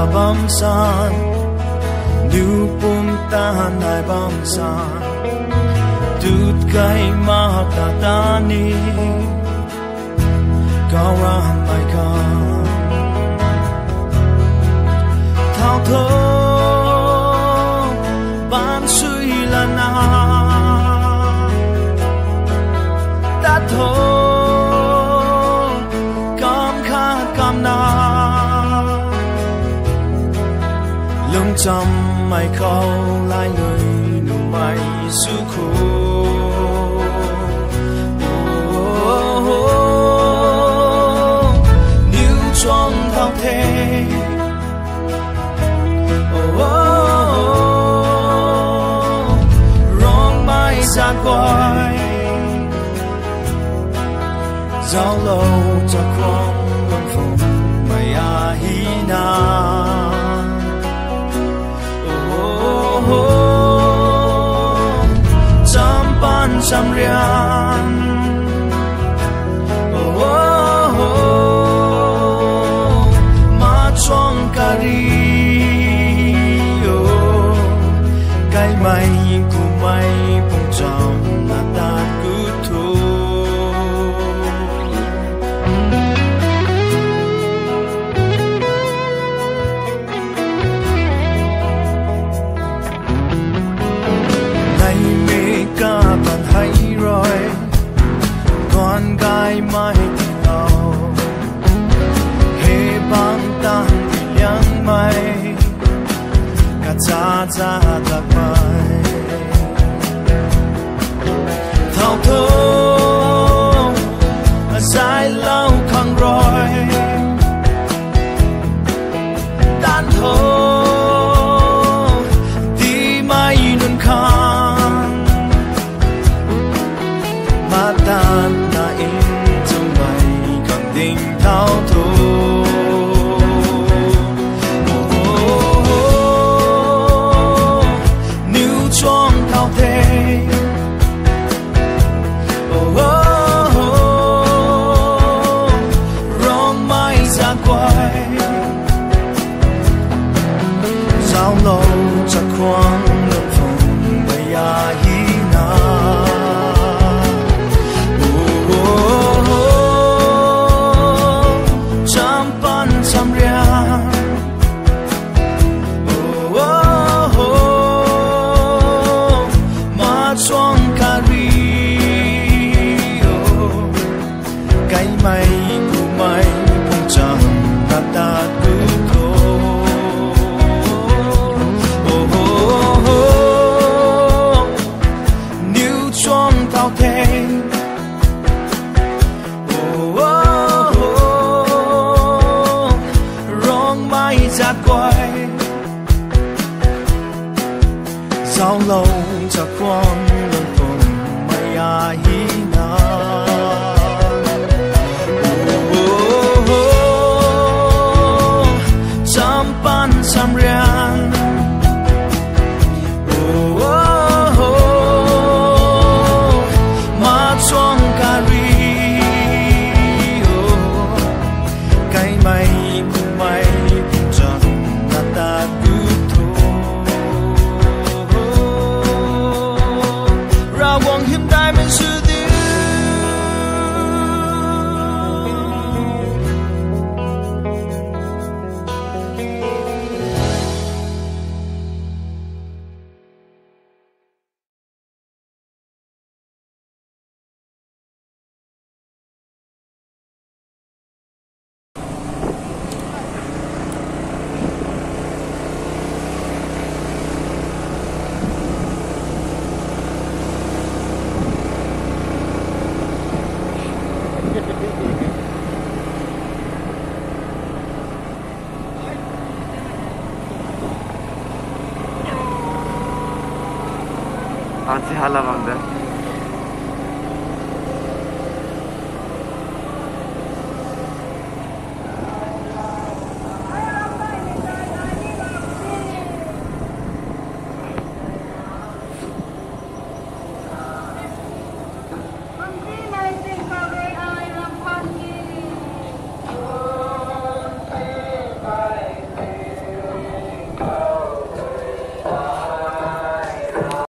bam san nu pum ta nai bam san tut kai ma ta ta ni cao ra mai ca thao thơ ban suy là na ta thơ cam kha cam na lung chăm mai khâu lại người nụ mai su khô níu trong thao thế rong mai gian quay giao lâu cho khoang luân phùng mày à hi na trăm pan trăm rian ma trong cari cái mày của mày bông trong là ta cứ thôi bạn hay rồi con gái mai thì nào hê băng tan thì liang mai cả cha cha đặt mai thao thơ dài lâu khăng rồi tan thơ đi mai nun khang ta na in trong mày khẳng định thao thô níu trong thao thế rong mai ra quay giao lâu chắc khoang lần phòng bây à hi na mày của mày cũng chẳng ta ta cứ níu trong thao thế rong mai ra quay sao lâu chắc con lần cùng mày à hi na trăm rian ma trong cari cái mày của mày cũng chẳng là ta cứ thôi ra quang hiện đại mình sự Ansi hala bangda.